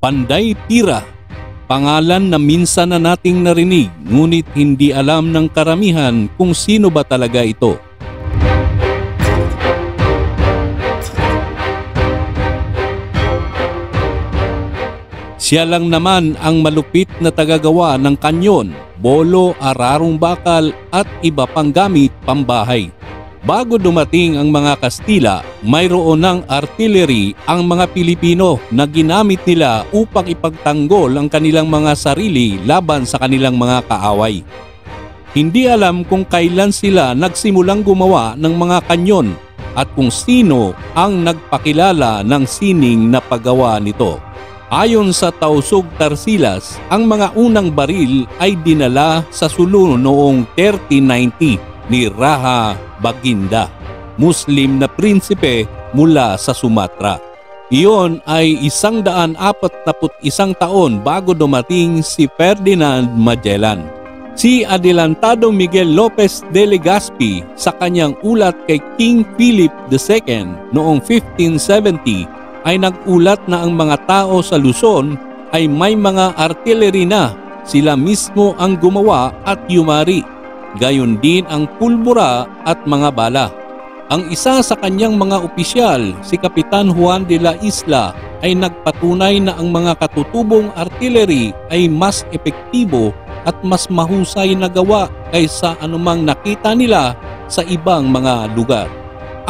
Panday Pira, pangalan na minsan na nating narinig ngunit hindi alam ng karamihan kung sino ba talaga ito. Siya lang naman ang malupit na tagagawa ng kanyon, bolo, ararong bakal at iba pang gamit pambahay. Bago dumating ang mga Kastila, mayroon ng artillery ang mga Pilipino na ginamit nila upang ipagtanggol ang kanilang mga sarili laban sa kanilang mga kaaway. Hindi alam kung kailan sila nagsimulang gumawa ng mga kanyon at kung sino ang nagpakilala ng sining na paggawa nito. Ayon sa Tausug Tarsilas, ang mga unang baril ay dinala sa Sulu noong 1390 ni Raha Baginda, Muslim na prinsipe mula sa Sumatra. Iyon ay 141 taon bago dumating si Ferdinand Magellan. Si Adelantado Miguel Lopez de Legazpi sa kanyang ulat kay King Philip II noong 1570 ay nag-ulat na ang mga tao sa Luzon ay may mga artillery na, sila mismo ang gumawa at yumari. Gayon din ang pulbura at mga bala. Ang isa sa kanyang mga opisyal, si Kapitan Juan de la Isla, ay nagpatunay na ang mga katutubong artillery ay mas epektibo at mas mahusay na gawa kaysa anumang nakita nila sa ibang mga lugar.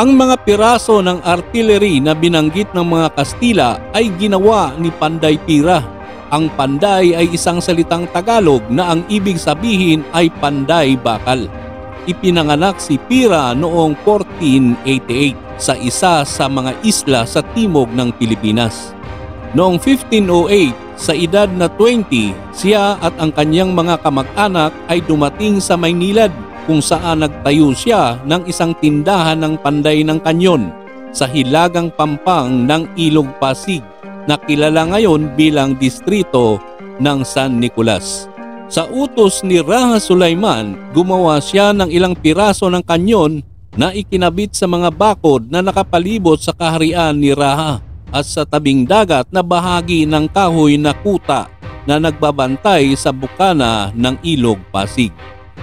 Ang mga piraso ng artillery na binanggit ng mga Kastila ay ginawa ni Panday Pira. Ang panday ay isang salitang Tagalog na ang ibig sabihin ay panday bakal. Ipinanganak si Pira noong 1488 sa isa sa mga isla sa timog ng Pilipinas. Noong 1508, sa edad na 20, siya at ang kanyang mga kamag-anak ay dumating sa Maynilad kung saan nagtayo siya ng isang tindahan ng panday ng kanyon sa hilagang pampang ng Ilog Pasig na kilala ngayon bilang distrito ng San Nicolas. Sa utos ni Raha Sulaiman, gumawa siya ng ilang piraso ng kanyon na ikinabit sa mga bakod na nakapalibot sa kaharian ni Raha at sa tabing dagat na bahagi ng kahoy na kuta na nagbabantay sa bukana ng Ilog Pasig.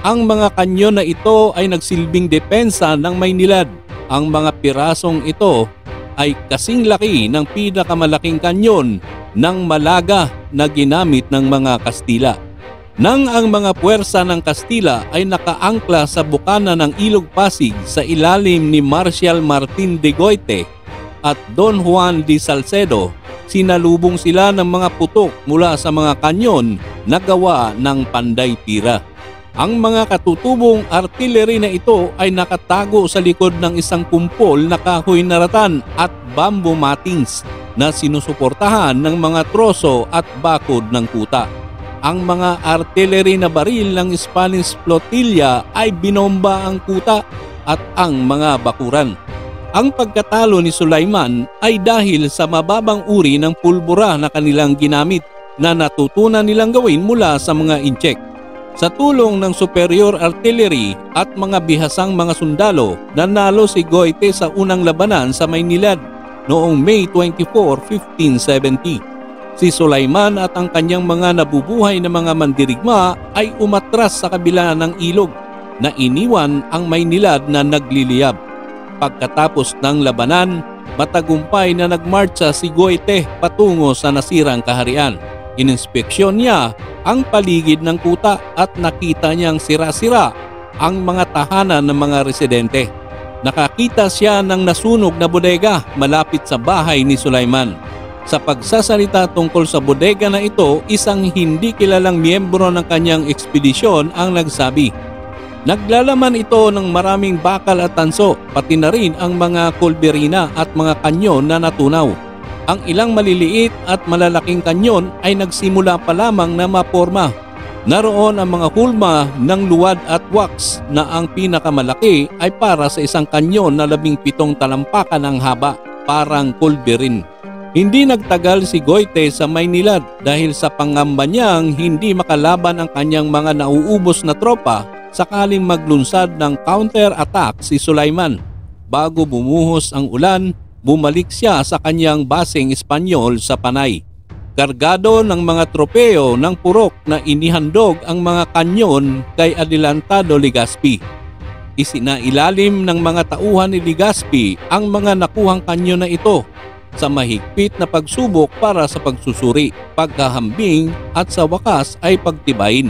Ang mga kanyon na ito ay nagsilbing depensa ng Maynilad. Ang mga pirasong ito ay kasing laki ng pinakamalaking kanyon ng Malaga na ginamit ng mga Kastila. Nang ang mga puwersa ng Kastila ay nakaangkla sa bukana ng Ilog Pasig sa ilalim ni Marcial Martin de Goite at Don Juan de Salcedo, sinalubong sila ng mga putok mula sa mga kanyon na gawa ng Panday Pira. Ang mga katutubong artillery na ito ay nakatago sa likod ng isang kumpol na kahoy na ratan at bamboo mattings na sinusuportahan ng mga troso at bakod ng kuta. Ang mga artillery na baril ng Spanish flotilla ay binomba ang kuta at ang mga bakuran. Ang pagkatalo ni Sulaiman ay dahil sa mababang uri ng pulbura na kanilang ginamit na natutunan nilang gawin mula sa mga incheck. Sa tulong ng superior artillery at mga bihasang mga sundalo, nanalo si Goite sa unang labanan sa Maynilad noong May 24, 1570. Si Sulaiman at ang kanyang mga nabubuhay na mga mandirigma ay umatras sa kabila ng ilog na iniwan ang Maynilad na nagliliyab. Pagkatapos ng labanan, matagumpay na nagmarcha si Goite patungo sa nasirang kaharian. Ininspeksyon niya ang paligid ng kuta at nakita niyang sira-sira ang mga tahanan ng mga residente. Nakakita siya ng nasunog na bodega malapit sa bahay ni Sulaiman. Sa pagsasalita tungkol sa bodega na ito, isang hindi kilalang miyembro ng kanyang ekspedisyon ang nagsabi. Naglalaman ito ng maraming bakal at tanso, pati na rin ang mga kulberina at mga kanyon na natunaw. Ang ilang maliliit at malalaking kanyon ay nagsimula pa lamang na maporma. Naroon ang mga hulma ng luwad at wax na ang pinakamalaki ay para sa isang kanyon na 17 talampakan ang haba, parang kulberin. Hindi nagtagal si Goite sa Maynilad dahil sa pangamba niyang hindi makalaban ang kanyang mga nauubos na tropa sakaling maglunsad ng counter-attack si Sulaiman. Bago bumuhos ang ulan, bumalik siya sa kanyang baseng Espanyol sa Panay. Kargado ng mga tropeo ng purok na inihandog ang mga kanyon kay Adelantado Legazpi. Isinailalim ng mga tauhan ni Legazpi ang mga nakuhang kanyon na ito sa mahigpit na pagsubok para sa pagsusuri, pagkahambing at sa wakas ay pagtibayin.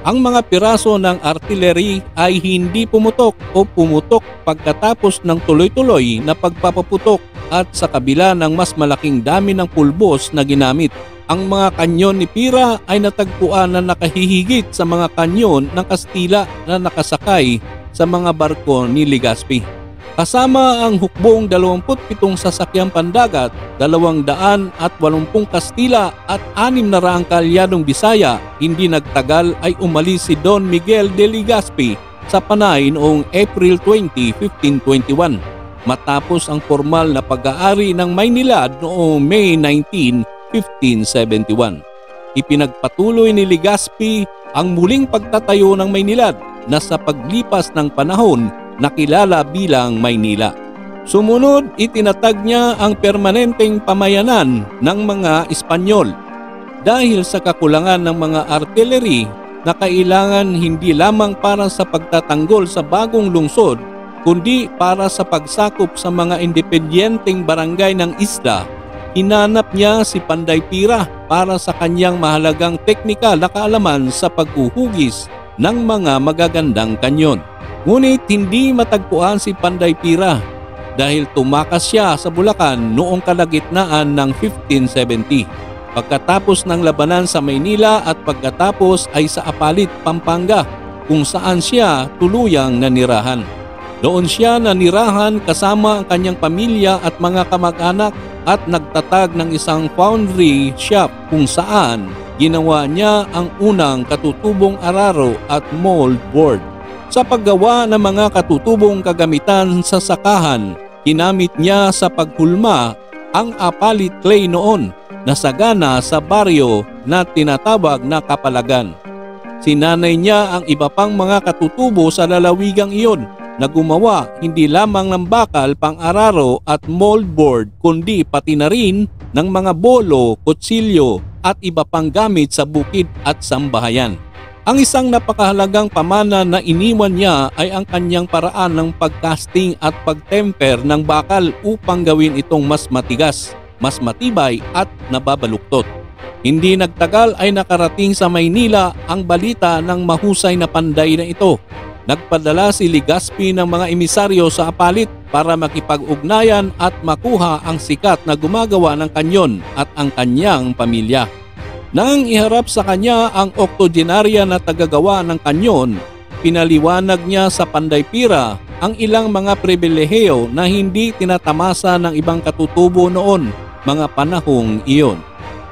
Ang mga piraso ng artillery ay hindi pumutok o pumutok pagkatapos ng tuloy-tuloy na pagpapaputok at sa kabila ng mas malaking dami ng pulbos na ginamit. Ang mga kanyon ni Pira ay natagpuan na nakahihigit sa mga kanyon ng Kastila na nakasakay sa mga barko ni Legazpi. Kasama ang hukbong 27 sasakyang pandagat, 280 Kastila at 600 kalyadong Bisaya, hindi nagtagal ay umalis si Don Miguel de Legazpi sa Panay noong April 20, 1521 matapos ang formal na pag-aari ng Maynilad noong May 19, 1571. Ipinagpatuloy ni Legazpi ang muling pagtatayo ng Maynilad na sa paglipas ng panahon nakilala bilang Maynila. Sumunod, itinatag niya ang permanenteng pamayanan ng mga Espanyol. Dahil sa kakulangan ng mga artillery na kailangan hindi lamang para sa pagtatanggol sa bagong lungsod, kundi para sa pagsakop sa mga independenteng barangay ng isla, hinanap niya si Panday Pira para sa kanyang mahalagang teknikal na kaalaman sa paghuhugis ng mga magagandang kanyon. Ngunit hindi matagpuan si Panday Pira dahil tumakas siya sa Bulacan noong kalagitnaan ng 1570. Pagkatapos ng labanan sa Maynila at pagkatapos ay sa Apalit, Pampanga kung saan siya tuluyang nanirahan. Doon siya nanirahan kasama ang kanyang pamilya at mga kamag-anak at nagtatag ng isang foundry shop kung saan ginawa niya ang unang katutubong araro at mold board. Sa paggawa ng mga katutubong kagamitan sa sakahan, ginamit niya sa paghulma ang apalit clay noon na sagana sa baryo na tinatawag na Kapalagan. Sinanay niya ang iba pang mga katutubo sa lalawigang iyon na gumawa hindi lamang ng bakal, pang-araro at moldboard kundi pati na rin ng mga bolo, kutsilyo at iba pang gamit sa bukid at sambahayan. Ang isang napakahalagang pamana na iniwan niya ay ang kanyang paraan ng pagcasting at pagtemper ng bakal upang gawin itong mas matigas, mas matibay at nababaluktot. Hindi nagtagal ay nakarating sa Maynila ang balita ng mahusay na panday na ito. Nagpadala si Legazpi ng mga emisaryo sa Apalit para makipag-ugnayan at makuha ang sikat na gumagawa ng kanyon at ang kanyang pamilya. Nang iharap sa kanya ang oktogenarya na tagagawa ng kanyon, pinaliwanag niya sa Panday Pira ang ilang mga pribilehiyo na hindi tinatamasa ng ibang katutubo noon, mga panahong iyon.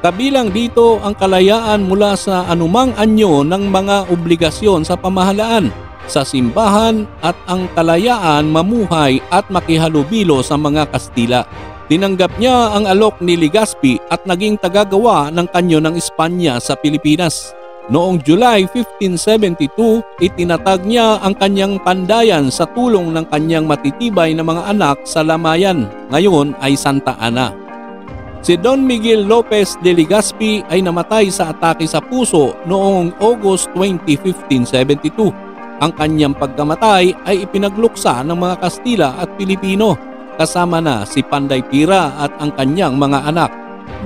Kabilang dito ang kalayaan mula sa anumang anyo ng mga obligasyon sa pamahalaan, sa simbahan at ang kalayaan mamuhay at makihalubilo sa mga Kastila. Tinanggap niya ang alok ni Legazpi at naging tagagawa ng kanyon ng Espanya sa Pilipinas. Noong July 1572, itinatag niya ang kanyang pandayan sa tulong ng kanyang matitibay na mga anak sa Lamayan, ngayon ay Santa Ana. Si Don Miguel Lopez de Legazpi ay namatay sa atake sa puso noong August 20, 1572. Ang kanyang pagkamatay ay ipinagluksa ng mga Kastila at Pilipino, kasama na si Panday Pira at ang kanyang mga anak,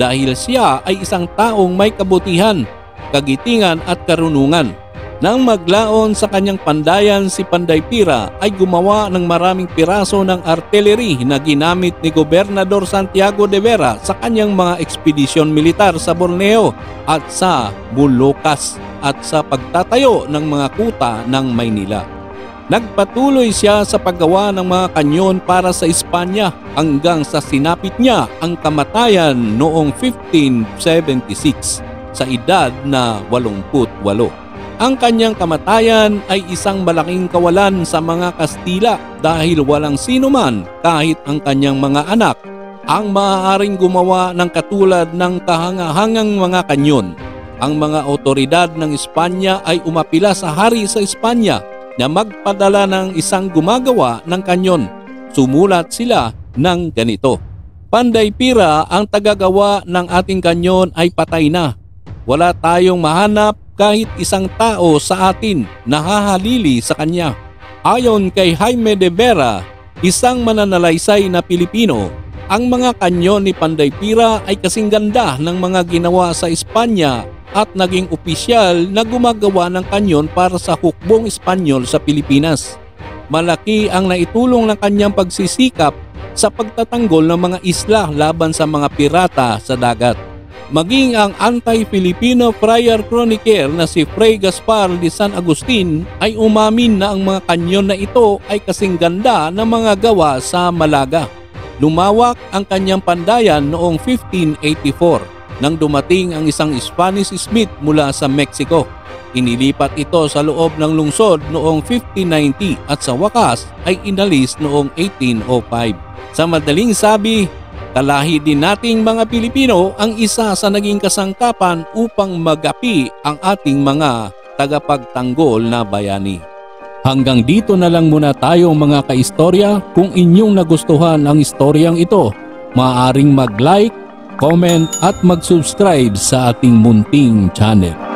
dahil siya ay isang taong may kabutihan, kagitingan at karunungan. Nang maglaon sa kanyang pandayan, si Panday Pira ay gumawa ng maraming piraso ng artillery na ginamit ni Gobernador Santiago de Vera sa kanyang mga ekspedisyon militar sa Borneo at sa Bulucas at sa pagtatayo ng mga kuta ng Maynila. Nagpatuloy siya sa paggawa ng mga kanyon para sa Espanya hanggang sa sinapit niya ang kamatayan noong 1576 sa edad na 88. Ang kanyang kamatayan ay isang malaking kawalan sa mga Kastila dahil walang sino man kahit ang kanyang mga anak ang maaaring gumawa ng katulad ng kahangahangang mga kanyon. Ang mga otoridad ng Espanya ay umapila sa hari sa Espanya na magpadala ng isang gumagawa ng kanyon. Sumulat sila ng ganito: Panday Pira, ang tagagawa ng ating kanyon ay patay na. Wala tayong mahanap kahit isang tao sa atin na hahalili sa kanya. Ayon kay Jaime de Vera, isang mananalaysay na Pilipino, ang mga kanyon ni Panday Pira ay kasing ganda ng mga ginawa sa Espanya at naging opisyal na gumagawa ng kanyon para sa hukbong Espanyol sa Pilipinas. Malaki ang naitulong ng kanyang pagsisikap sa pagtatanggol ng mga isla laban sa mga pirata sa dagat. Maging ang anti-Filipino friar chroniquer na si Fray Gaspar de San Agustin ay umamin na ang mga kanyon na ito ay kasing ganda ng mga gawa sa Malaga. Lumawak ang kanyang pandayan noong 1584 nang dumating ang isang Spanish smith mula sa Mexico. Inilipat ito sa loob ng lungsod noong 1590 at sa wakas ay inalis noong 1805. Sa madaling sabi, kalahi din nating mga Pilipino ang isa sa naging kasangkapan upang magapi ang ating mga tagapagtanggol na bayani. Hanggang dito na lang muna tayo mga kaistorya. Kung inyong nagustuhan ang istoryang ito, maaaring mag-like, comment at mag-subscribe sa ating munting channel.